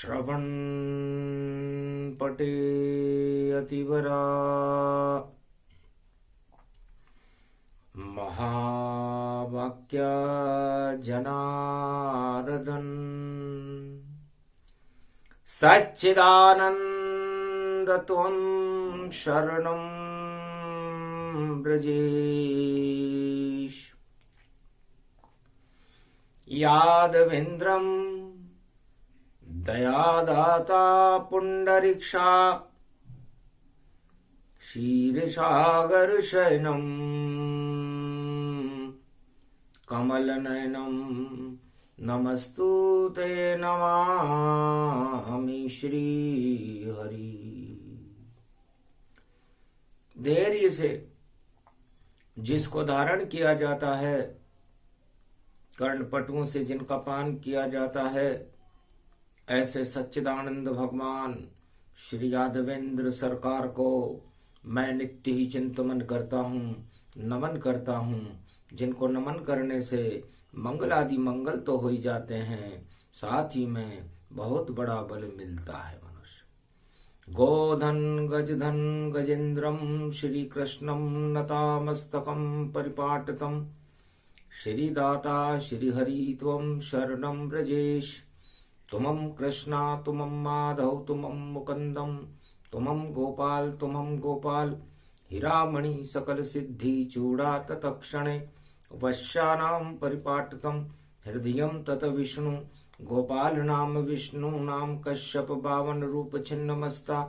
श्रवण पटे अतिवरा महावाक्य जनार्दन सच्चिदानंद त्वं शरणं ब्रजेश यादवेन्द्रं दयादाता पुंडरीक्षा क्षीरसागरशयनं कमलनयनं नमस्तुते नमामि श्रीहरि। धैर्य से जिसको धारण किया जाता है, कर्णपटुओं से जिनका पान किया जाता है, ऐसे सच्चिदानंद भगवान श्री यादवेंद्र सरकार को मैं नित्य ही चिंतन करता हूँ, नमन करता हूँ। जिनको नमन करने से मंगल आदि मंगल तो हो ही जाते हैं, साथ ही में बहुत बड़ा बल मिलता है मनुष्य। गोधन गजधन गजेन्द्रम श्री कृष्णम नतामस्तकम परिपाटतम श्रीदाता श्रीहरि त्वं शरणं व्रजेश। तुमं कृष्णा तुमं माधव तुमं मुकुन्दं तुमं गोपाल हीरामणि सकल सिद्धि चूड़ा तत्क्षणे वश्यानां परिपाटतं हृदयं तत विष्णु गोपाल नाम विष्णु नाम कश्यप बावन रूप छिन्नमस्ता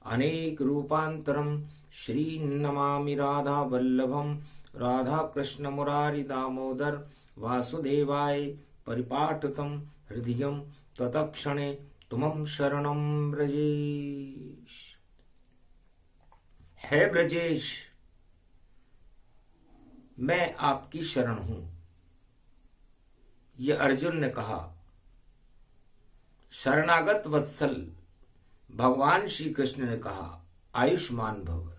अनेक रूपांतरम श्री नमामि राधा वल्लभम राधा कृष्ण मुरारी दामोदर वासुदेवाय परिपाटतं हृदयं तत्क्षणे तुमं शरणं ब्रजेश। है ब्रजेश, मैं आपकी शरण हूं, ये अर्जुन ने कहा। शरणागत वत्सल भगवान श्री कृष्ण ने कहा, आयुष्मान भव।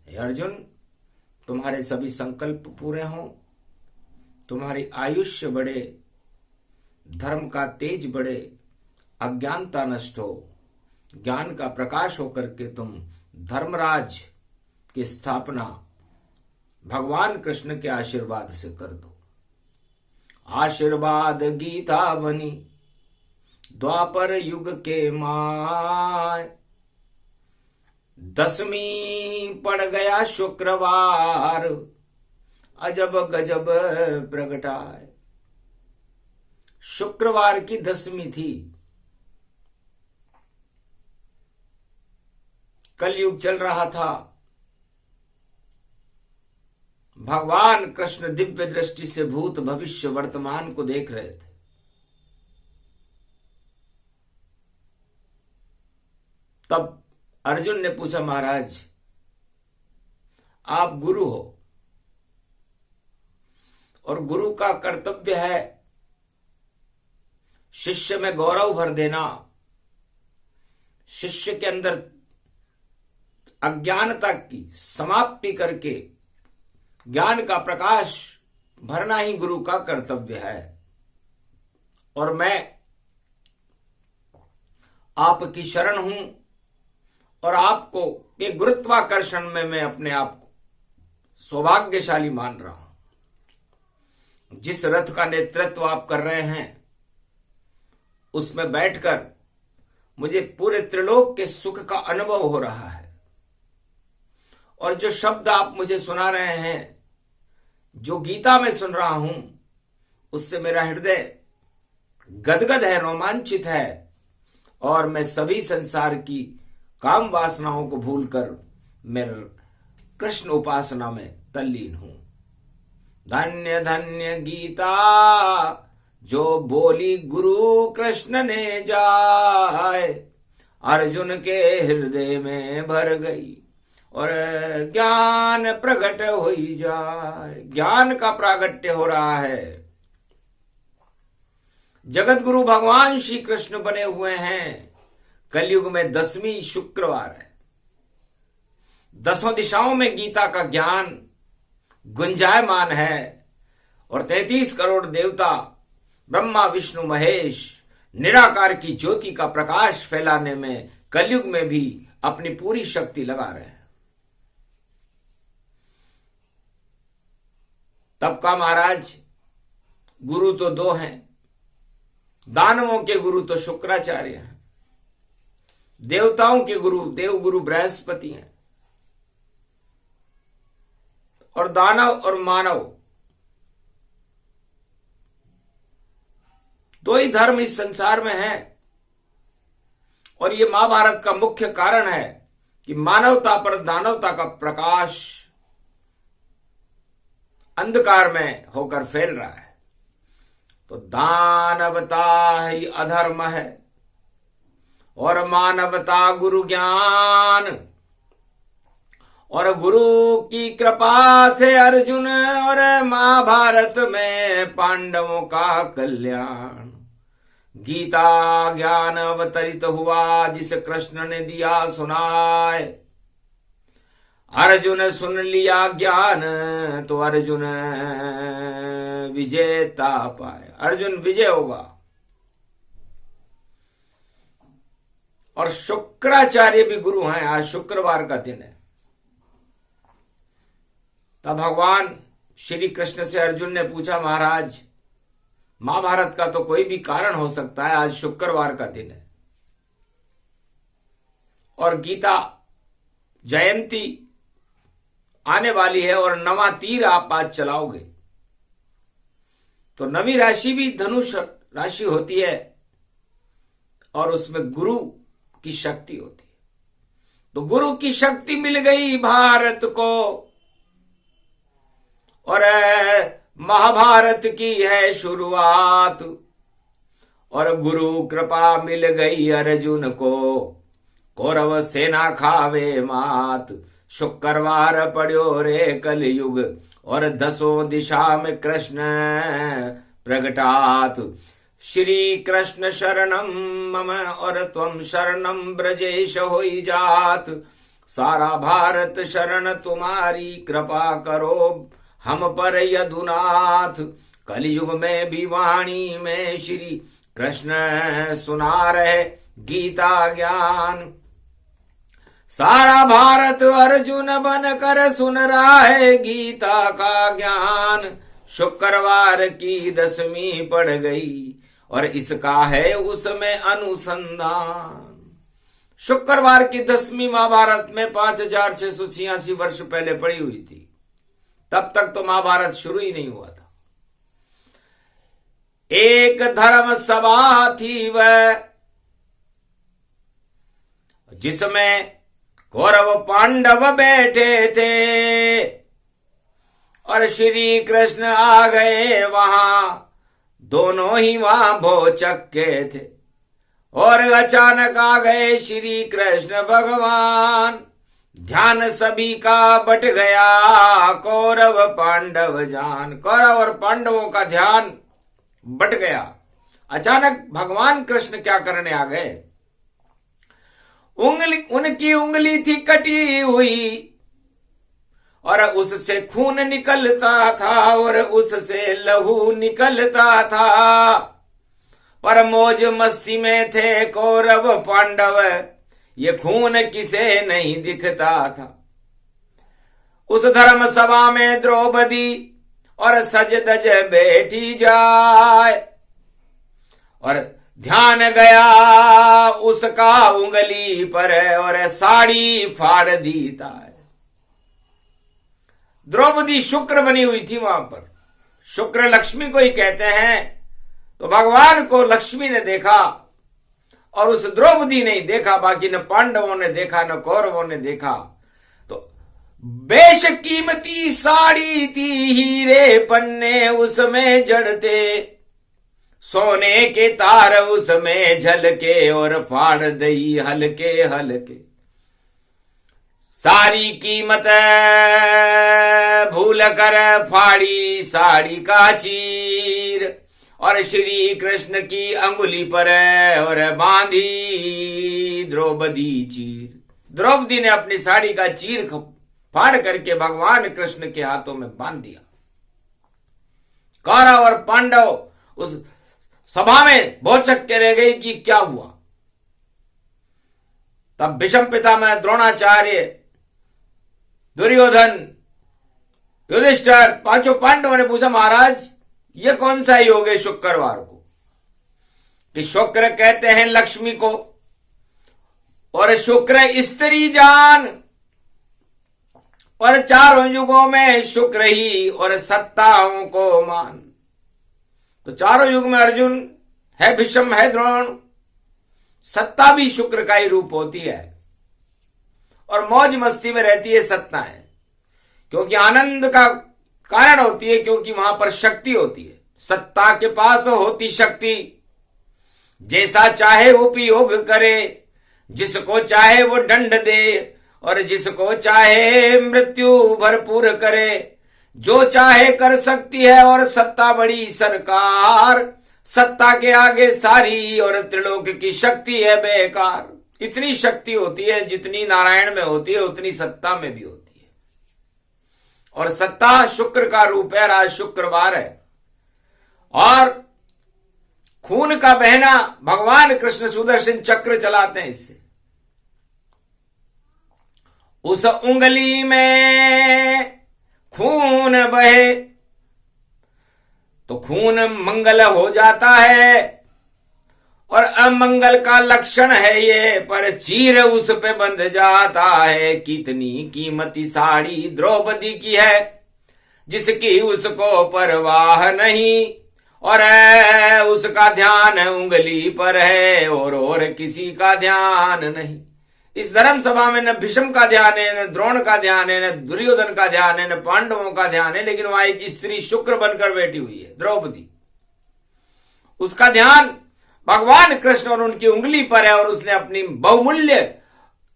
हे अर्जुन, तुम्हारे सभी संकल्प पूरे हों, तुम्हारी आयुष्य बढ़े, धर्म का तेज बढ़े, अज्ञानता नष्ट हो, ज्ञान का प्रकाश होकर के तुम धर्मराज की स्थापना भगवान कृष्ण के आशीर्वाद से कर दो। आशीर्वाद गीता बनी द्वापर युग के माय, 10वीं पड़ गया शुक्रवार अजब गजब प्रगटाए। शुक्रवार की 10वीं थी, कलयुग चल रहा था। भगवान कृष्ण दिव्य दृष्टि से भूत भविष्य वर्तमान को देख रहे थे। तब अर्जुन ने पूछा, महाराज आप गुरु हो और गुरु का कर्तव्य है शिष्य में गौरव भर देना, शिष्य के अंदर अज्ञानता की समाप्ति करके ज्ञान का प्रकाश भरना ही गुरु का कर्तव्य है। और मैं आपकी शरण हूं और आपको के गुरुत्वाकर्षण में मैं अपने आप को सौभाग्यशाली मान रहा हूं। जिस रथ का नेतृत्व आप कर रहे हैं उसमें बैठकर मुझे पूरे त्रिलोक के सुख का अनुभव हो रहा है। और जो शब्द आप मुझे सुना रहे हैं, जो गीता में सुन रहा हूं, उससे मेरा हृदय गदगद है, रोमांचित है और मैं सभी संसार की काम वासनाओं को भूलकर मैं कृष्ण उपासना में तल्लीन हूं। धन्य धन्य गीता जो बोली गुरु कृष्ण ने जाए, अर्जुन के हृदय में भर गई और ज्ञान प्रकट हो ही जाए। ज्ञान का प्रागट्य हो रहा है। जगत गुरु भगवान श्री कृष्ण बने हुए हैं। कलयुग में 10वीं शुक्रवार है। 10 दिशाओं में गीता का ज्ञान गुंजायमान है और 33 करोड़ देवता ब्रह्मा विष्णु महेश निराकार की ज्योति का प्रकाश फैलाने में कलयुग में भी अपनी पूरी शक्ति लगा रहे हैं। तब का महाराज गुरु तो दो हैं, दानवों के गुरु तो शुक्राचार्य हैं, देवताओं के गुरु देवगुरु बृहस्पति हैं, और दानव और मानव दो ही धर्म इस संसार में है। और ये महाभारत का मुख्य कारण है कि मानवता पर दानवता का प्रकाश अंधकार में होकर फैल रहा है। तो दानवता ही अधर्म है और मानवता गुरु ज्ञान, और गुरु की कृपा से अर्जुन और महाभारत में पांडवों का कल्याण। गीता ज्ञान अवतरित हुआ जिस कृष्ण ने दिया सुनाए, अर्जुन सुन लिया ज्ञान तो अर्जुन विजेता पाए, अर्जुन विजय होगा। और शुक्राचार्य भी गुरु हैं। आज शुक्रवार का दिन है। तब भगवान श्री कृष्ण से अर्जुन ने पूछा, महाराज महाभारत का तो कोई भी कारण हो सकता है, आज शुक्रवार का दिन है और गीता जयंती आने वाली है और नवा तीर आप आज चलाओगे, तो नवी राशि भी धनुष राशि होती है और उसमें गुरु की शक्ति होती है। तो गुरु की शक्ति मिल गई भारत को और महाभारत की है शुरुआत, और गुरु कृपा मिल गई अर्जुन को, कौरव सेना खावे मात। शुक्रवार पड़ो रे कलयुग और दसों दिशा में कृष्ण प्रगटात। श्री कृष्ण शरणम मम और त्वम शरणम ब्रजेश होई जात। सारा भारत शरण तुम्हारी, कृपा करो हम पर यदुनाथ। कलयुग में भी वाणी में श्री कृष्ण सुना रहे गीता ज्ञान। सारा भारत अर्जुन बनकर सुन रहा है गीता का ज्ञान। शुक्रवार की 10वीं पड़ गई और इसका है उसमें अनुसंधान। शुक्रवार की 10वीं महाभारत में 5686 वर्ष पहले पड़ी हुई थी। तब तक तो महाभारत शुरू ही नहीं हुआ था। एक धर्म सभा थी वह, जिसमें कौरव पांडव बैठे थे और श्री कृष्ण आ गए वहां। दोनों ही वहां भोचक्के थे और अचानक आ गए श्री कृष्ण भगवान। ध्यान सभी का बट गया कौरव पांडव जान। कौरव और पांडवों का ध्यान बट गया। अचानक भगवान कृष्ण क्या करने आ गए? उनकी उंगली थी कटी हुई और उससे खून निकलता था और उससे लहू निकलता था। पर मौज मस्ती में थे कौरव पांडव, ये खून किसे नहीं दिखता था। उस धर्म सभा में द्रौपदी और सज धज बैठी जाए और ध्यान गया उसका उंगली पर और साड़ी फाड़ दी था। द्रौपदी शुक्र बनी हुई थी वहां पर। शुक्र लक्ष्मी को ही कहते हैं। तो भगवान को लक्ष्मी ने देखा और उस द्रौपदी ने देखा, बाकी न पांडवों ने देखा न कौरवों ने देखा। तो बेशकीमती साड़ी थी, हीरे पन्ने उसमें जड़ते, सोने के तार उसमें झलके और फाड़ दई हल्के हल्के। सारी कीमत भूल कर फाड़ी साड़ी का चीर और श्री कृष्ण की अंगुली पर और बांधी द्रौपदी चीर। द्रौपदी ने अपनी साड़ी का चीर फाड़ करके भगवान कृष्ण के हाथों में बांध दिया। कौरव और पांडव उस सभा में भौचक के रह गई कि क्या हुआ। तब भीष्म पितामह, द्रोणाचार्य, दुर्योधन, युधिष्ठिर, पांचों पांडवों ने पूछा, महाराज ये कौन सा योग है शुक्रवार को, कि शुक्र कहते हैं लक्ष्मी को, और शुक्र स्त्री जान, और चारों युगों में शुक्र ही और सत्ताओं को मान। तो चारों युग में अर्जुन है, भीष्म है, द्रोण, सत्ता भी शुक्र का ही रूप होती है, और मौज मस्ती में रहती है सत्ता है, क्योंकि आनंद का कारण होती है, क्योंकि वहां पर शक्ति होती है। सत्ता के पास होती शक्ति, जैसा चाहे उपयोग करे, जिसको चाहे वो दंड दे, और जिसको चाहे मृत्यु भरपूर करे, जो चाहे कर सकती है, और सत्ता बड़ी सरकार, सत्ता के आगे सारी और त्रिलोक की शक्ति है बेकार। इतनी शक्ति होती है जितनी नारायण में होती है उतनी सत्ता में भी होती है, और सत्ता शुक्र का रूप है। आज शुक्रवार है, और खून का बहना, भगवान कृष्ण सुदर्शन चक्र चलाते हैं इससे। उस उंगली में खून बहे तो खून मंगल हो जाता है, और अमंगल का लक्षण है ये, पर चीर उस पे बंध जाता है। कितनी कीमती साड़ी द्रौपदी की है, जिसकी उसको परवाह नहीं, और उसका ध्यान उंगली पर है, और किसी का ध्यान नहीं। इस धर्म सभा में न भीष्म का ध्यान है, न द्रोण का ध्यान है, न दुर्योधन का ध्यान है, न पांडवों का ध्यान है, लेकिन वहां एक स्त्री शुक्र बनकर बैठी हुई है, द्रौपदी। उसका ध्यान भगवान कृष्ण और उनकी उंगली पर है, और उसने अपनी बहुमूल्य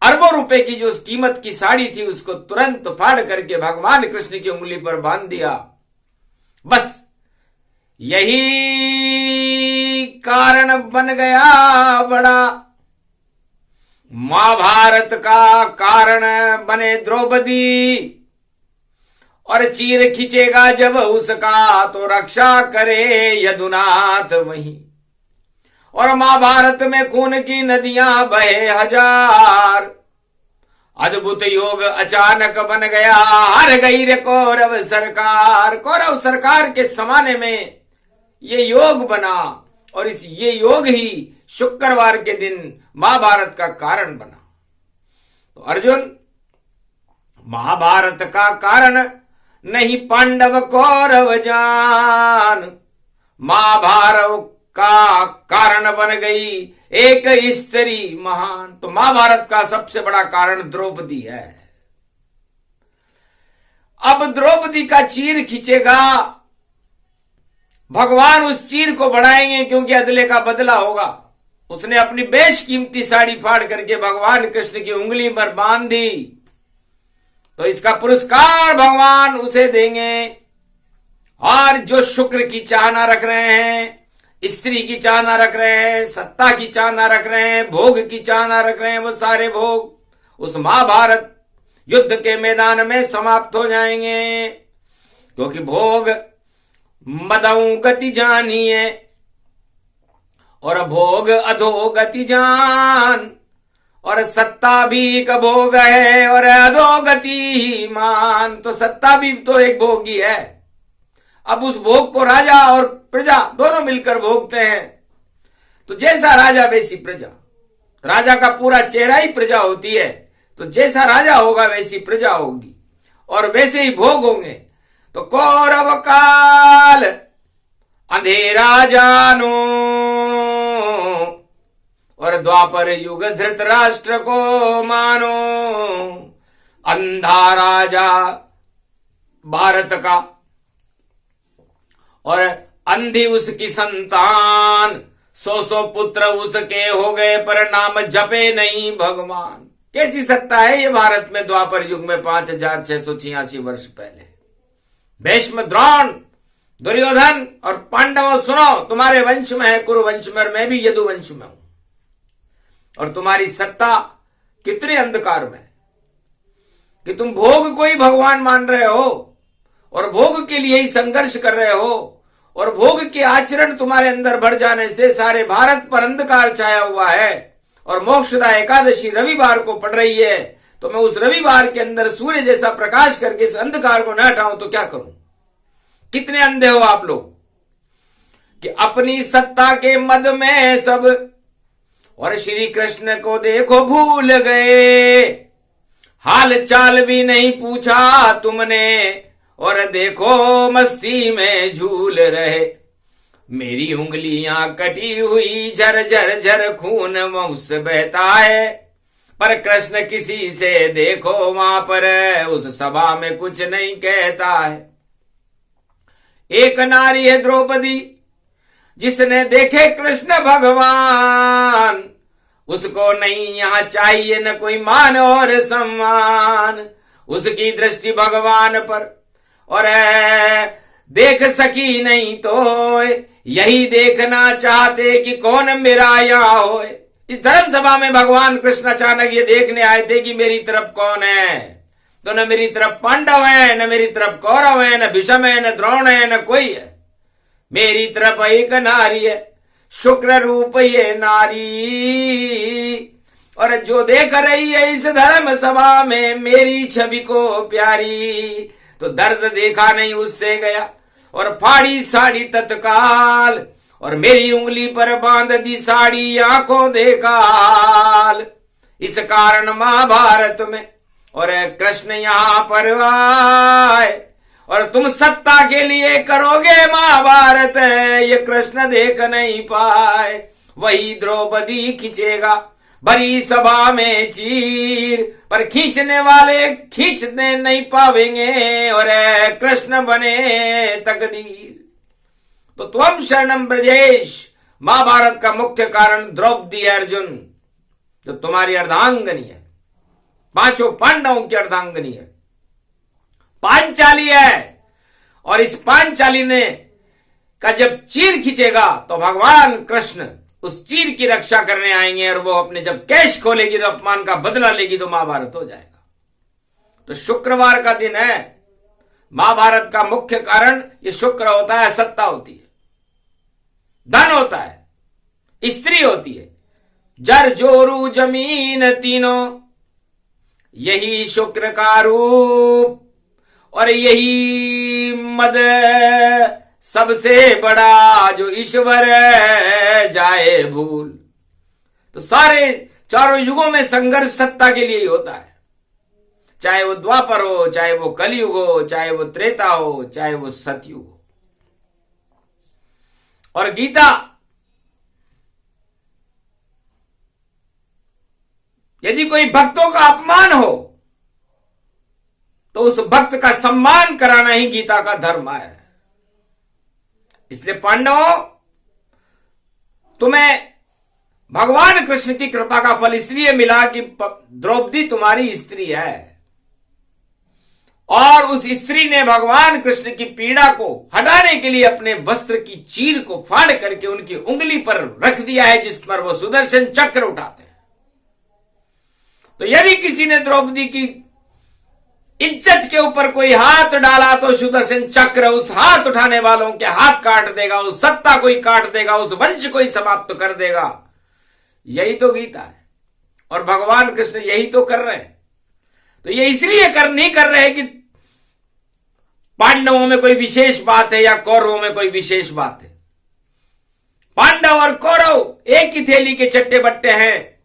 अरबों रुपए की जो कीमत की साड़ी थी उसको तुरंत फाड़ करके भगवान कृष्ण की उंगली पर बांध दिया। बस यही कारण बन गया बड़ा, महाभारत का कारण बने द्रौपदी, और चीर खींचेगा जब उसका तो रक्षा करे यदुनाथ वहीं। और महाभारत में खून की नदियां बहे हजार, अद्भुत योग अचानक बन गया, हार गई रे कौरव सरकार। कौरव सरकार के जमाने में ये योग बना, और ये योग ही शुक्रवार के दिन महाभारत का कारण बना। तो अर्जुन, महाभारत का कारण नहीं पांडव कौरव जान, महाभारत का कारण बन गई एक स्त्री महान। तो महाभारत का सबसे बड़ा कारण द्रौपदी है। अब द्रौपदी का चीर खींचेगा, भगवान उस चीर को बढ़ाएंगे, क्योंकि अदले का बदला होगा। उसने अपनी बेशकीमती साड़ी फाड़ करके भगवान कृष्ण की उंगली पर बांध दी, तो इसका पुरस्कार भगवान उसे देंगे। और जो शुक्र की चाहना रख रहे हैं, स्त्री की चाहना रख रहे हैं, सत्ता की चाहना रख रहे हैं, भोग की चाहना रख रहे हैं, वो सारे भोग उस महाभारत युद्ध के मैदान में समाप्त हो जाएंगे। क्योंकि भोग मदऊ गति जानिए, और भोग अधोगति जान, और सत्ता भी एक भोग है, और अधोगति ही मान। तो सत्ता भी तो एक भोग ही है। अब उस भोग को राजा और प्रजा दोनों मिलकर भोगते हैं। तो जैसा राजा वैसी प्रजा, राजा का पूरा चेहरा ही प्रजा होती है। तो जैसा राजा होगा वैसी प्रजा होगी, और वैसे ही भोग होंगे। तो कौरव काल अंधेरा जानो, और द्वापर युग धृतराष्ट्र को मानो। अंधा राजा भारत का, और अंधी उसकी संतान, 100 पुत्र उसके हो गए, पर नाम जपे नहीं भगवान। कैसी सत्ता है ये भारत में द्वापर युग में 5686 वर्ष पहले। भीष्म, द्रोण, दुर्योधन और पांडवों, सुनो, तुम्हारे वंश में है कुरुवंश में, और मैं भी यदुवंश में हूं। और तुम्हारी सत्ता कितने अंधकार में कि तुम भोग को ही भगवान मान रहे हो, और भोग के लिए ही संघर्ष कर रहे हो, और भोग के आचरण तुम्हारे अंदर बढ़ जाने से सारे भारत पर अंधकार छाया हुआ है और मोक्षदा एकादशी रविवार को पड़ रही है, तो मैं उस रविवार के अंदर सूर्य जैसा प्रकाश करके इस अंधकार को न हटाऊं तो क्या करूं? कितने अंधे हो आप लोग कि अपनी सत्ता के मद में सब और श्री कृष्ण को देखो भूल गए, हाल चाल भी नहीं पूछा तुमने और देखो मस्ती में झूल रहे। मेरी उंगलियां कटी हुई झर झर झर खून मुंह से बहता है, पर कृष्ण किसी से देखो वहां पर उस सभा में कुछ नहीं कहता है। एक नारी है द्रौपदी जिसने देखे कृष्ण भगवान, उसको नहीं यहां चाहिए न कोई मान और सम्मान। उसकी दृष्टि भगवान पर और देख सकी नहीं तो यही देखना चाहते कि कौन मेरा यहां हो। इस धर्म सभा में भगवान कृष्ण अचानक ये देखने आए थे कि मेरी तरफ कौन है, तो न मेरी तरफ पांडव है, न मेरी तरफ कौरव है, न भीष्म है, न द्रोण है, न कोई है। मेरी तरफ एक नारी है, शुक्र रूप ये नारी, और जो देख रही है इस धर्म सभा में मेरी छवि को प्यारी, तो दर्द देखा नहीं उससे गया और फाड़ी साड़ी तत्काल, और मेरी उंगली पर बांध दी साड़ी आंखों देखाल। इस कारण महाभारत में और कृष्ण यहां पर आए और तुम सत्ता के लिए करोगे महाभारत, ये कृष्ण देख नहीं पाए। वही द्रौपदी खींचेगा भरी सभा में चीर, पर खींचने वाले खींचने नहीं पावेंगे और कृष्ण बने तकदीर। तो त्वम शरणम ब्रजेश महाभारत का मुख्य कारण द्रौपदी अर्जुन, जो तुम्हारी अर्धांगनी है, पांचों पांडवों की अर्धांगनी है, पांचाली है। और इस पांचाली ने का जब चीर खींचेगा तो भगवान कृष्ण उस चीर की रक्षा करने आएंगे, और वो अपने जब केश खोलेगी तो अपमान का बदला लेगी, तो महाभारत हो जाएगा। तो शुक्रवार का दिन है, महाभारत का मुख्य कारण ये शुक्र होता है, सत्ता होती है, धन होता है, स्त्री होती है, जर जोरू जमीन तीनों, यही शुक्र का रूप और यही मद सबसे बड़ा जो ईश्वर जाए भूल। तो सारे चारों युगों में संघर्ष सत्ता के लिए ही होता है, चाहे वो द्वापर हो, चाहे वो कलयुग हो, चाहे वो त्रेता हो, चाहे वो सतयुग हो। और गीता यदि कोई भक्तों का अपमान हो तो उस भक्त का सम्मान कराना ही गीता का धर्म है। इसलिए पांडवों, तुम्हें भगवान कृष्ण की कृपा का फल इसलिए मिला कि द्रौपदी तुम्हारी स्त्री है, और उस स्त्री ने भगवान कृष्ण की पीड़ा को हटाने के लिए अपने वस्त्र की चीर को फाड़ करके उनकी उंगली पर रख दिया है, जिस पर वो सुदर्शन चक्र उठाते हैं। तो यदि किसी ने द्रौपदी की इज्जत के ऊपर कोई हाथ डाला तो सुदर्शन चक्र उस हाथ उठाने वालों के हाथ काट देगा, उस सत्ता को ही काट देगा, उस वंश को ही समाप्त कर देगा। यही तो गीता है, और भगवान कृष्ण यही तो कर रहे हैं। तो ये इसलिए नहीं कर रहे कि पांडवों में कोई विशेष बात है या कौरवों में कोई विशेष बात है। पांडव और कौरव एक ही थैली के चट्टे बट्टे हैं,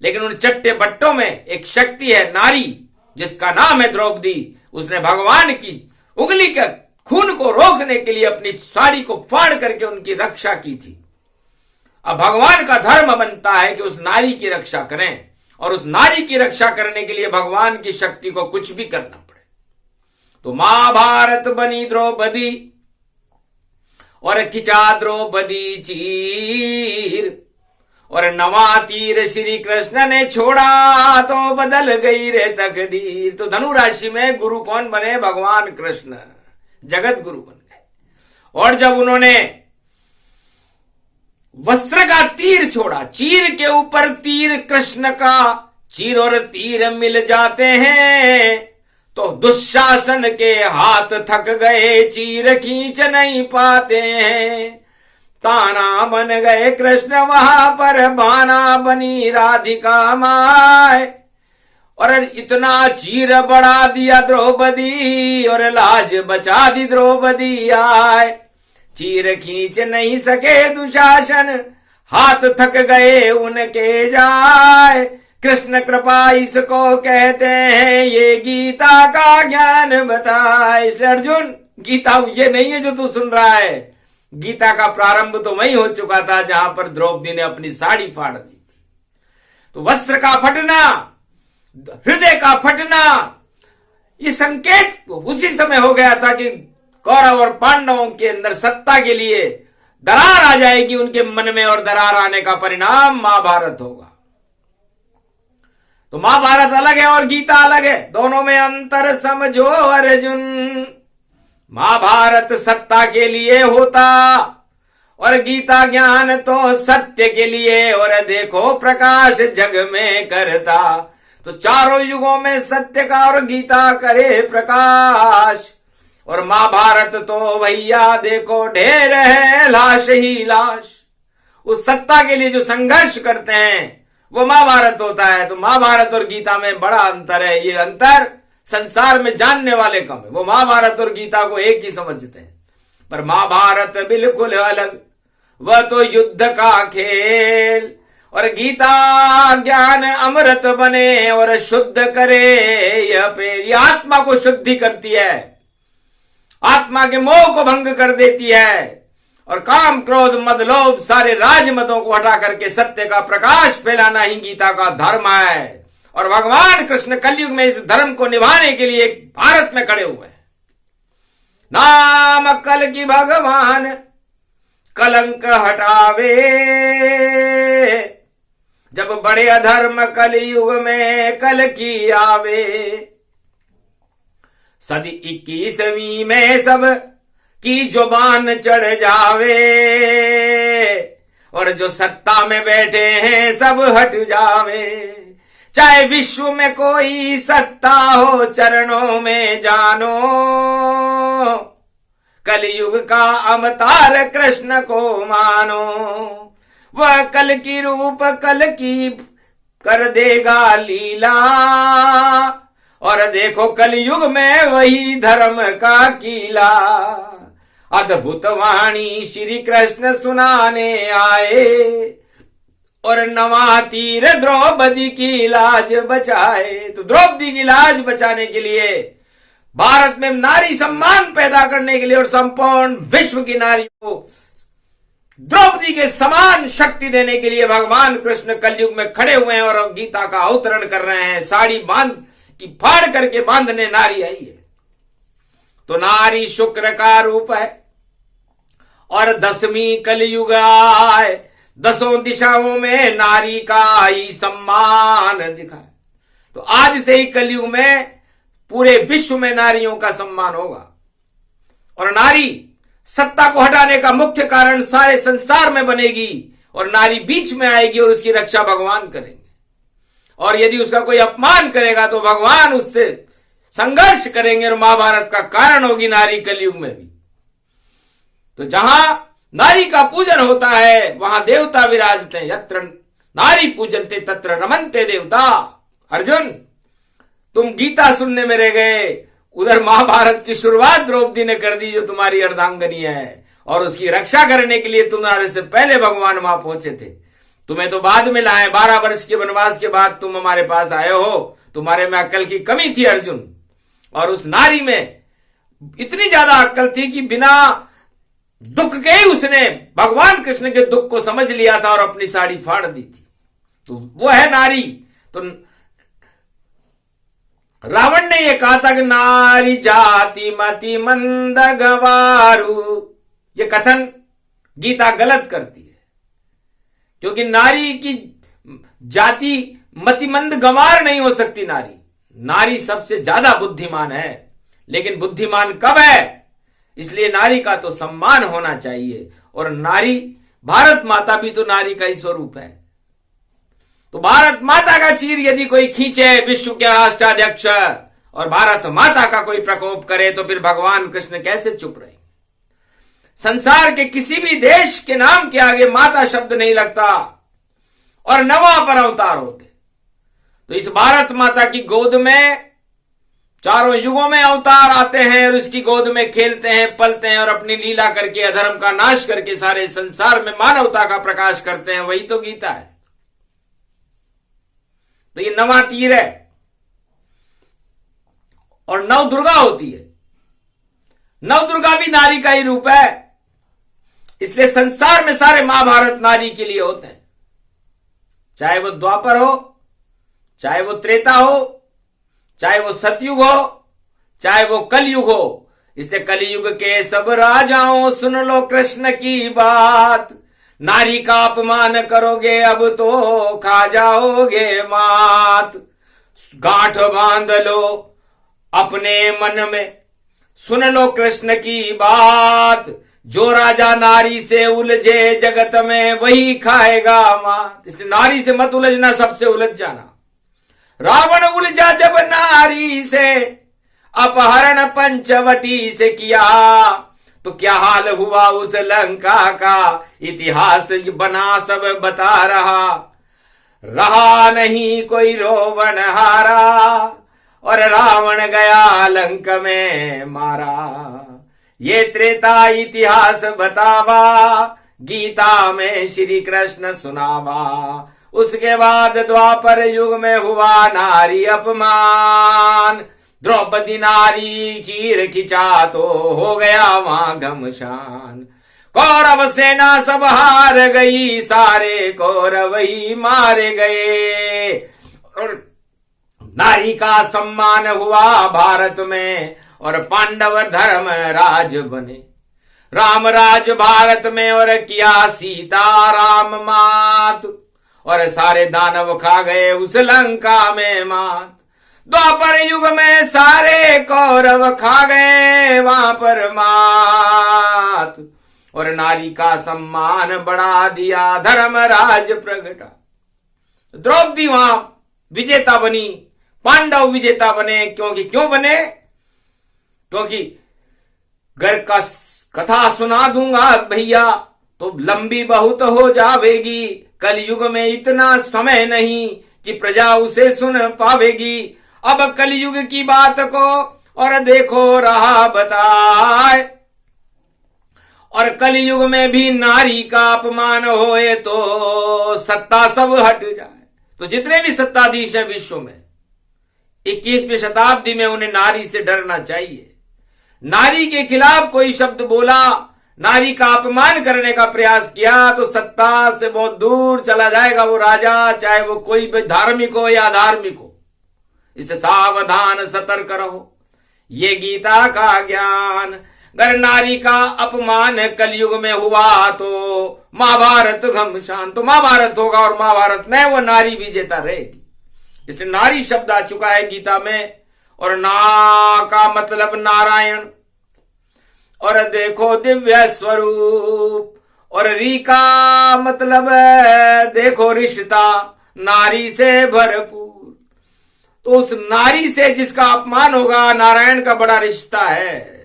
लेकिन उन चट्टे बट्टों में एक शक्ति है, नारी, जिसका नाम है द्रौपदी। उसने भगवान की उंगली के खून को रोकने के लिए अपनी साड़ी को फाड़ करके उनकी रक्षा की थी। अब भगवान का धर्म बनता है कि उस नारी की रक्षा करें, और उस नारी की रक्षा करने के लिए भगवान की शक्ति को कुछ भी करना पड़े। तो महाभारत बनी द्रौपदी और खिंचा द्रौपदी चीर, और नवा तीर श्री कृष्ण ने छोड़ा तो बदल गई रे तकदीर। तो धनु राशि में गुरु कौन बने? भगवान कृष्ण जगत गुरु बन गए। और जब उन्होंने वस्त्र का तीर छोड़ा, चीर के ऊपर तीर कृष्ण का, चीर और तीर मिल जाते हैं तो दुशासन के हाथ थक गए, चीर खींच नहीं पाते हैं। ताना बन गए कृष्ण वहां पर, बाना बनी राधिका माए। और इतना चीर बढ़ा दिया द्रौपदी, और लाज बचा दी द्रौपदी आए। चीर खींच नहीं सके दुशासन, हाथ थक गए उनके जाए। कृष्ण कृपा इसको कहते हैं, ये गीता का ज्ञान बताए। इसलिए अर्जुन, गीता ये नहीं है जो तू सुन रहा है। गीता का प्रारंभ तो वही हो चुका था जहां पर द्रौपदी ने अपनी साड़ी फाड़ दी थी। तो वस्त्र का फटना, हृदय का फटना, ये संकेत उसी समय हो गया था कि कौरव और पांडवों के अंदर सत्ता के लिए दरार आ जाएगी उनके मन में, और दरार आने का परिणाम महाभारत होगा। तो महाभारत अलग है और गीता अलग है, दोनों में अंतर समझो अर्जुन। महाभारत सत्ता के लिए होता और गीता ज्ञान तो सत्य के लिए, और देखो प्रकाश जग में करता। तो चारों युगों में सत्य का और गीता करे प्रकाश। और महाभारत तो भैया देखो ढेर है लाश ही लाश। उस सत्ता के लिए जो संघर्ष करते हैं वो महाभारत होता है। तो महाभारत और गीता में बड़ा अंतर है। ये अंतर संसार में जानने वाले कम है। वो महाभारत और गीता को एक ही समझते हैं, पर महाभारत बिल्कुल अलग। वह तो युद्ध का खेल, और गीता ज्ञान अमृत बने और शुद्ध करे यह पेल। ये आत्मा को शुद्धि करती है, आत्मा के मोह को भंग कर देती है, और काम क्रोध मद लोभ सारे राजमदों को हटा करके सत्य का प्रकाश फैलाना ही गीता का धर्म है। और भगवान कृष्ण कलयुग में इस धर्म को निभाने के लिए भारत में खड़े हुए हैं। नाम कल की भगवान कलंक हटावे, जब बड़े अधर्म कलयुग में कल की आवे। सदी 21वीं में सब की जुबान चढ़ जावे, और जो सत्ता में बैठे हैं सब हट जावे। चाहे विश्व में कोई सत्ता हो, चरणों में जानो। कलयुग का अवतार कृष्ण को मानो। वह कल की रूप कल की कर देगा लीला, और देखो कलयुग में वही धर्म का कीला। अद्भुत वाणी श्री कृष्ण सुनाने आए, और नवा तीर द्रौपदी की लाज बचाए। तो द्रौपदी की लाज बचाने के लिए, भारत में नारी सम्मान पैदा करने के लिए, और संपूर्ण विश्व की नारियों को द्रौपदी के समान शक्ति देने के लिए भगवान कृष्ण कलयुग में खड़े हुए हैं और गीता का अवतरण कर रहे हैं। साड़ी बांध की फाड़ करके बांधने नारी आई है। तो नारी शुक्र का रूप है, और 10वीं कलयुग आए। 10 दिशाओं में नारी का ही सम्मान दिखाए। तो आज से ही कलयुग में पूरे विश्व में नारियों का सम्मान होगा, और नारी सत्ता को हटाने का मुख्य कारण सारे संसार में बनेगी, और नारी बीच में आएगी और उसकी रक्षा भगवान करेंगे। और यदि उसका कोई अपमान करेगा तो भगवान उससे संघर्ष करेंगे, और महाभारत का कारण होगी नारी कलयुग में भी। तो जहां नारी का पूजन होता है वहां देवता विराजते हैं। यत्र नारी पूजनते तत्र रमन्ते देवता। अर्जुन, तुम गीता सुनने में रह गए, उधर महाभारत की शुरुआत द्रौपदी ने कर दी जो तुम्हारी अर्धांगनी है, और उसकी रक्षा करने के लिए तुम्हारे से पहले भगवान वहां पहुंचे थे। तुम्हें तो बाद में लाए, 12 वर्ष के वनवास के बाद तुम हमारे पास आए हो। तुम्हारे में अक्ल की कमी थी अर्जुन, और उस नारी में इतनी ज्यादा अक्ल थी कि बिना दुख के ही उसने भगवान कृष्ण के दुख को समझ लिया था और अपनी साड़ी फाड़ दी थी। तो वो है नारी। तो रावण ने यह कहा था कि नारी जाति मति मंद गवारू। ये कथन गीता गलत करती है, क्योंकि नारी की जाति मतिमंद गंवार नहीं हो सकती। नारी सबसे ज्यादा बुद्धिमान है, लेकिन बुद्धिमान कब है? इसलिए नारी का तो सम्मान होना चाहिए। और नारी, भारत माता भी तो नारी का ही स्वरूप है। तो भारत माता का चीर यदि कोई खींचे, विश्व के राष्ट्राध्यक्ष और भारत माता का कोई प्रकोप करे तो फिर भगवान कृष्ण कैसे चुप रहेंगे। संसार के किसी भी देश के नाम के आगे माता शब्द नहीं लगता और न वहां पर अवतार होते। तो इस भारत माता की गोद में चारों युगों में अवतार आते हैं और उसकी गोद में खेलते हैं, पलते हैं और अपनी लीला करके अधर्म का नाश करके सारे संसार में मानवता का प्रकाश करते हैं। वही तो गीता है। तो ये नवा तीर है और नव दुर्गा होती है। नव दुर्गा भी नारी का ही रूप है, इसलिए संसार में सारे महाभारत नारी के लिए होते हैं। चाहे वो द्वापर हो, चाहे वो त्रेता हो, चाहे वो सतयुग हो, चाहे वो कलयुग हो। इसलिए कलयुग के सब राजाओं सुन लो कृष्ण की बात, नारी का अपमान करोगे अब तो खा जाओगे मात। गांठ बांध लो अपने मन में, सुन लो कृष्ण की बात, जो राजा नारी से उलझे जगत में वही खाएगा मात। इसलिए नारी से मत उलझना, सबसे उलझ जाना। रावण उलझा जब नारी से, अपहरण पंचवटी से किया, तो क्या हाल हुआ उस लंका का, इतिहास बना सब बता रहा नहीं कोई रोवण हारा, और रावण गया लंक में मारा। ये त्रेता इतिहास बतावा, गीता में श्री कृष्ण सुनावा। उसके बाद द्वापर युग में हुआ नारी अपमान, द्रौपदी नारी चीर खिंचा तो हो गया वहां घमशान। कौरव सेना सब हार गई, सारे कौरव ही मारे गए, और नारी का सम्मान हुआ भारत में, और पांडव धर्म राज बने। राम राज भारत में और किया सीता राम मात, और सारे दानव खा गए उस लंका में मात। द्वापर युग में सारे कौरव खा गए वहां पर मात, और नारी का सम्मान बढ़ा दिया धर्मराज प्रगटा। द्रौपदी वहां विजेता बनी, पांडव विजेता बने। क्यों बने? क्योंकि घर का कथा सुना दूंगा भैया तो लंबी बहुत हो जावेगी, कलयुग में इतना समय नहीं कि प्रजा उसे सुन पावेगी। अब कलयुग की बात को और देखो रहा बताए, और कलयुग में भी नारी का अपमान होए तो सत्ता सब हट जाए। तो जितने भी सत्ताधीश हैं विश्व में 21वीं शताब्दी में, उन्हें नारी से डरना चाहिए। नारी के खिलाफ कोई शब्द बोला, नारी का अपमान करने का प्रयास किया तो सत्ता से बहुत दूर चला जाएगा वो राजा, चाहे वो कोई भी धार्मिक हो या अधार्मिक हो। इससे सावधान सतर्क रहो, ये गीता का ज्ञान। अगर नारी का अपमान कलयुग में हुआ तो महाभारत घमसान, तो महाभारत होगा, और महाभारत में वो नारी विजेता रहेगी। इसलिए नारी शब्द आ चुका है गीता में, और ना का मतलब नारायण, और देखो दिव्य स्वरूप, और री का मतलब देखो रिश्ता नारी से भरपूर। तो उस नारी से जिसका अपमान होगा, नारायण का बड़ा रिश्ता है।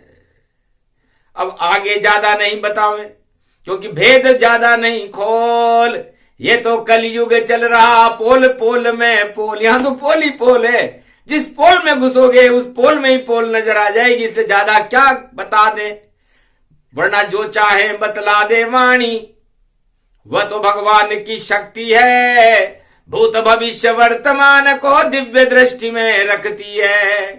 अब आगे ज्यादा नहीं बतावे, क्योंकि भेद ज्यादा नहीं खोल, ये तो कलयुग चल रहा पोल पोल में पोल। यहां तो पोल ही पोल है, जिस पोल में घुसोगे उस पोल में ही पोल नजर आ जाएगी। इसलिए ज्यादा क्या बता दे, वरना जो चाहे बतला दे वाणी, वह तो भगवान की शक्ति है। भूत भविष्य वर्तमान को दिव्य दृष्टि में रखती है।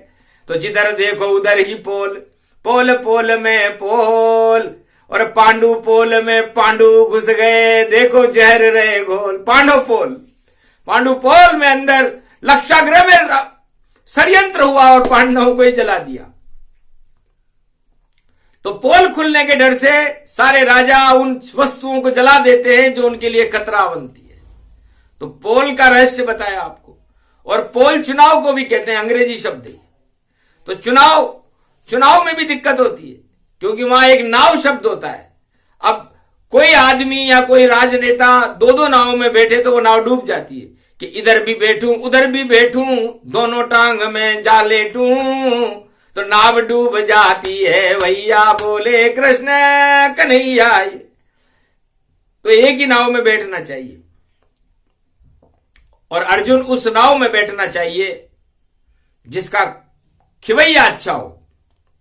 तो जिधर देखो उधर ही पोल, पोल पोल में पोल, और पांडु पोल में पांडु घुस गए, देखो जहर रहे घोल। पांडु पोल में अंदर लक्षागृह में षड्यंत्र हुआ और पांडवों को ही जला दिया। तो पोल खुलने के डर से सारे राजा उन वस्तुओं को जला देते हैं जो उनके लिए खतरा बनती है। तो पोल का रहस्य बताया आपको। और पोल चुनाव को भी कहते हैं, अंग्रेजी शब्द है। तो चुनाव में भी दिक्कत होती है, क्योंकि वहां एक नाव शब्द होता है। अब कोई आदमी या कोई राजनेता दो नाव में बैठे तो वो नाव डूब जाती है। कि इधर भी बैठूं उधर भी बैठूं, दोनों टांग में जा लेटूं, तो नाव डूब जाती है भैया, बोले कृष्ण कन्हैया। तो एक ही नाव में बैठना चाहिए, और अर्जुन उस नाव में बैठना चाहिए जिसका खिवैया अच्छा हो,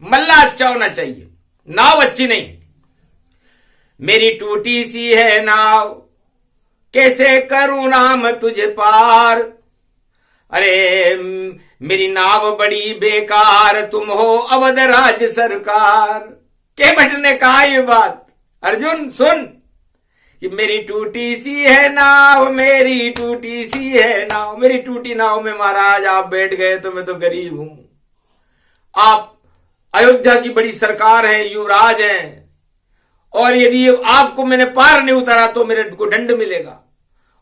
मल्ला अच्छा होना चाहिए, नाव अच्छी नहीं। मेरी टूटी सी है नाव, कैसे करूं नाम तुझे पार, अरे मेरी नाव बड़ी बेकार, तुम हो अवध राज सरकार। के बैठने कहा ये बात, अर्जुन सुन कि मेरी टूटी सी है नाव, मेरी टूटी सी है नाव, मेरी टूटी नाव में महाराज आप बैठ गए तो मैं तो गरीब हूं, आप अयोध्या की बड़ी सरकार है, युवराज हैं, और यदि आपको मैंने पार नहीं उतारा तो मेरे को दंड मिलेगा,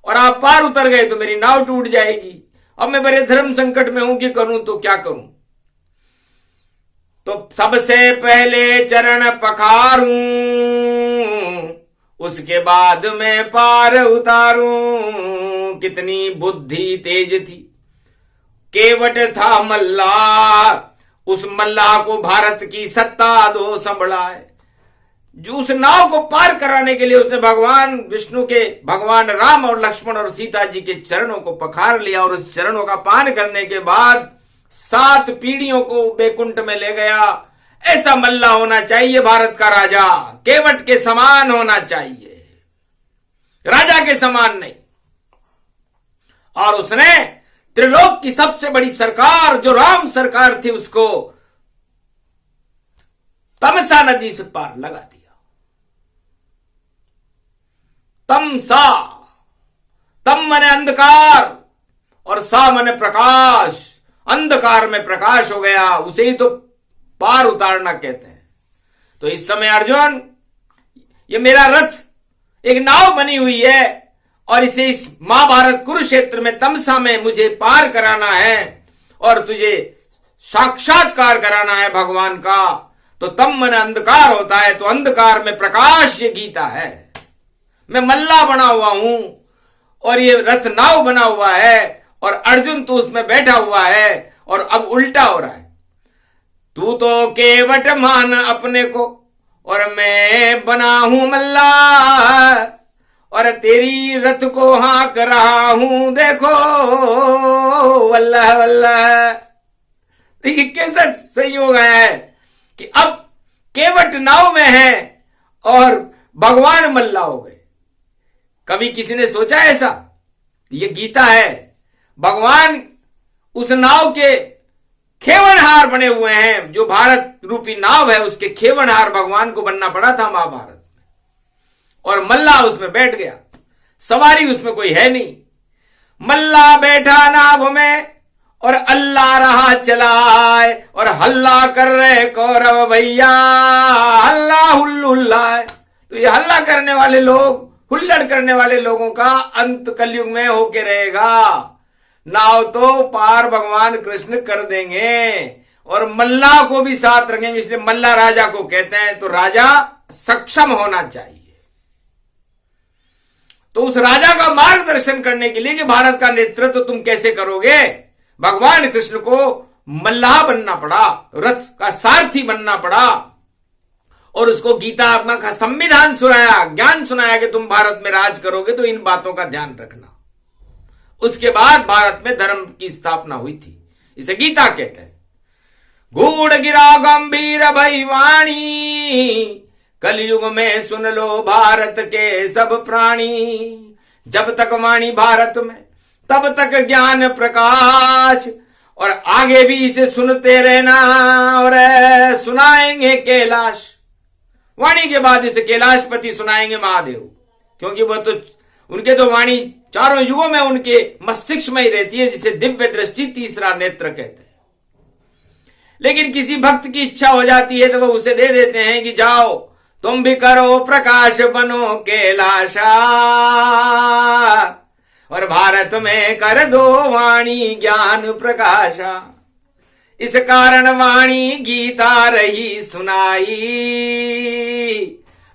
और आप पार उतर गए तो मेरी नाव टूट जाएगी। अब मैं बड़े धर्म संकट में हूं कि करूं तो क्या करूं। तो सबसे पहले चरण पखारूं, उसके बाद मैं पार उतारूं। कितनी बुद्धि तेज थी, केवट था मल्ला, उस मल्लाह को भारत की सत्ता दो संभलाए। जो उस नाव को पार कराने के लिए उसने भगवान विष्णु के, भगवान राम और लक्ष्मण और सीता जी के चरणों को पखार लिया, और उस चरणों का पान करने के बाद 7 पीढ़ियों को बैकुंठ में ले गया। ऐसा मल्ला होना चाहिए भारत का राजा, केवट के समान होना चाहिए, राजा के समान नहीं। और उसने त्रिलोक की सबसे बड़ी सरकार जो राम सरकार थी उसको तमसा नदी से पार लगा दिया। तमसा, तम मने अंधकार और सा मने प्रकाश, अंधकार में प्रकाश हो गया, उसे ही तो पार उतारना कहते हैं। तो इस समय अर्जुन, ये मेरा रथ एक नाव बनी हुई है, और इसे इस महाभारत कुरुक्षेत्र में तमसा में मुझे पार कराना है, और तुझे साक्षात्कार कराना है भगवान का। तो तम मन अंधकार होता है, तो अंधकार में प्रकाश ये गीता है। मैं मल्ला बना हुआ हूं, और ये रथ नाव बना हुआ है, और अर्जुन तो उसमें बैठा हुआ है, और अब उल्टा हो रहा है। तू तो केवट मान अपने को, और मैं बना हूं मल्ला, और तेरी रथ को हाँक रहा हूं, देखो वल्लह वल्लह। देखिए कैसा संयोग है कि अब केवट नाव में है और भगवान मल्ला हो गए। कभी किसी ने सोचा ऐसा? ये गीता है, भगवान उस नाव के खेवनहार बने हुए हैं, जो भारत रूपी नाव है उसके खेवनहार भगवान को बनना पड़ा था महाभारत में, और मल्ला उसमें बैठ गया, सवारी उसमें कोई है नहीं। मल्ला बैठा नाव में और अल्लाह रहा चलाए, और हल्ला कर रहे कौरव भैया, हल्ला हुल्लुल्ला। तो ये हल्ला करने वाले लोग, हुल्लड़ करने वाले लोगों का अंत कलयुग में होके रहेगा। नाव तो पार भगवान कृष्ण कर देंगे, और मल्ला को भी साथ रखेंगे, इसलिए मल्ला राजा को कहते हैं। तो राजा सक्षम होना चाहिए। तो उस राजा का मार्गदर्शन करने के लिए कि भारत का नेतृत्व तुम कैसे करोगे, भगवान कृष्ण को मल्लाह बनना पड़ा, रथ का सारथी बनना पड़ा, और उसको गीता आत्मा का संविधान सुनाया, ज्ञान सुनाया कि तुम भारत में राज करोगे तो इन बातों का ध्यान रखना। उसके बाद भारत में धर्म की स्थापना हुई थी, इसे गीता कहते हैं। गूढ़ गिरा गंभीर भई वाणी, कलयुग में सुन लो भारत के सब प्राणी। जब तक वाणी भारत में तब तक ज्ञान प्रकाश, और आगे भी इसे सुनते रहना, और सुनाएंगे कैलाश। वाणी के बाद इसे कैलाशपति सुनाएंगे महादेव, क्योंकि वह तो उनके तो वाणी चारों युगों में उनके मस्तिष्क में ही रहती है, जिसे दिव्य दृष्टि तीसरा नेत्र कहते हैं। लेकिन किसी भक्त की इच्छा हो जाती है तो वह उसे दे देते हैं कि जाओ तुम भी करो प्रकाश, बनो कैलाशा, और भारत में कर दो वाणी ज्ञान प्रकाशा। इस कारण वाणी गीता रही सुनाई,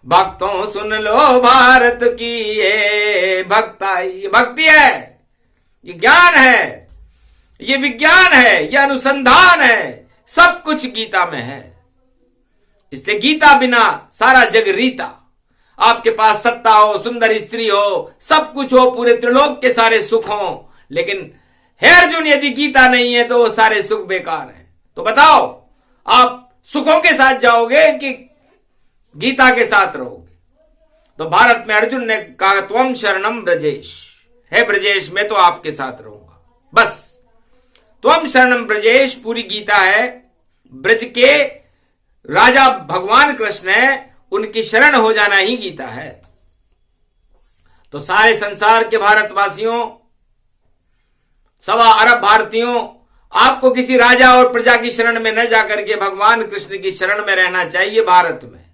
भक्तों सुन लो भारत की ये भक्ताई। भक्ति है, ये ज्ञान है, ये विज्ञान है, ये अनुसंधान है, सब कुछ गीता में है। इसलिए गीता बिना सारा जग रीता। आपके पास सत्ता हो, सुंदर स्त्री हो, सब कुछ हो, पूरे त्रिलोक के सारे सुख हो, लेकिन हे अर्जुन यदि गीता नहीं है तो वो सारे सुख बेकार हैं। तो बताओ आप सुखों के साथ जाओगे कि गीता के साथ रहोगे? तो भारत में अर्जुन ने कहा त्वम शरणम ब्रजेश, हे ब्रजेश मैं तो आपके साथ रहूंगा, बस त्वम शरणम ब्रजेश पूरी गीता है। ब्रज के राजा भगवान कृष्ण है, उनकी शरण हो जाना ही गीता है। तो सारे संसार के भारतवासियों, 1.25 अरब भारतीयों, आपको किसी राजा और प्रजा की शरण में न जाकर के भगवान कृष्ण की शरण में रहना चाहिए भारत में।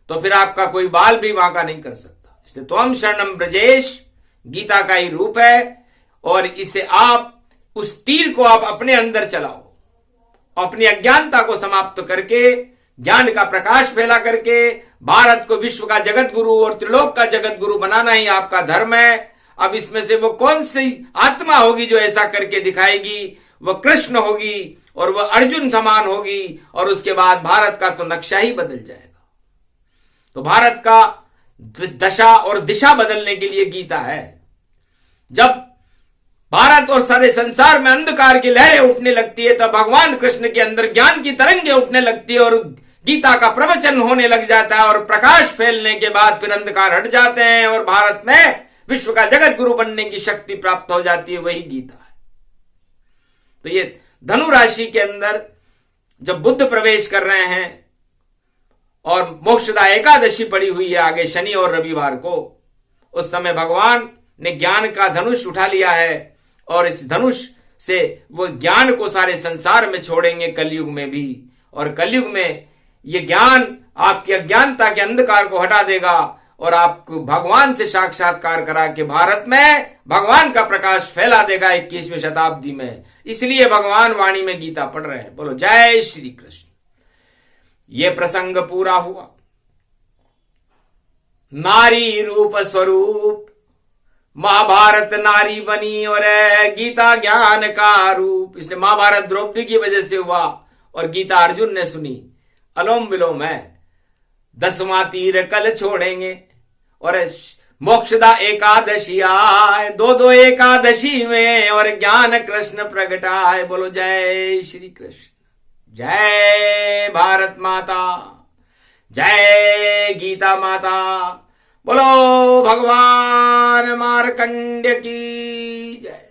तो फिर आपका कोई बाल भी वाका नहीं कर सकता। इसलिए त्वम शरणम ब्रजेश गीता का ही रूप है, और इसे आप उस तीर को आप अपने अंदर चलाओ, अपनी अज्ञानता को समाप्त करके ज्ञान का प्रकाश फैला करके भारत को विश्व का जगत गुरु और त्रिलोक का जगत गुरु बनाना ही आपका धर्म है। अब इसमें से वो कौन सी आत्मा होगी जो ऐसा करके दिखाएगी? वह कृष्ण होगी और वह अर्जुन समान होगी, और उसके बाद भारत का तो नक्शा ही बदल जाएगा। तो भारत का दशा और दिशा बदलने के लिए गीता है। जब भारत और सारे संसार में अंधकार की लहरें उठने लगती है, तब भगवान कृष्ण के अंदर ज्ञान की तरंगें उठने लगती है और गीता का प्रवचन होने लग जाता है, और प्रकाश फैलने के बाद फिर अंधकार हट जाते हैं और भारत में विश्व का जगत गुरु बनने की शक्ति प्राप्त हो जाती है। वही गीता है। तो ये धनु राशि के अंदर जब बुद्ध प्रवेश कर रहे हैं और मोक्षदा एकादशी पड़ी हुई है आगे शनि और रविवार को, उस समय भगवान ने ज्ञान का धनुष उठा लिया है, और इस धनुष से वो ज्ञान को सारे संसार में छोड़ेंगे कलयुग में भी। और कलयुग में ये ज्ञान आपकी अज्ञानता के अंधकार को हटा देगा और आपको भगवान से साक्षात्कार करा के भारत में भगवान का प्रकाश फैला देगा 21वीं शताब्दी में। इसलिए भगवान वाणी में गीता पढ़ रहे हैं। बोलो जय श्री कृष्ण। ये प्रसंग पूरा हुआ। नारी रूप स्वरूप महाभारत नारी बनी और गीता ज्ञान का रूप। इसलिए महाभारत द्रौपदी की वजह से हुआ और गीता अर्जुन ने सुनी। अलोम विलोम है। 10वां तीर कल छोड़ेंगे और मोक्षदा एकादशी आए, 2 एकादशी में और ज्ञान कृष्ण प्रगटाए। बोलो जय श्री कृष्ण। जय भारत माता, जय गीता माता। बोलो भगवान मार्कंड्य की जय।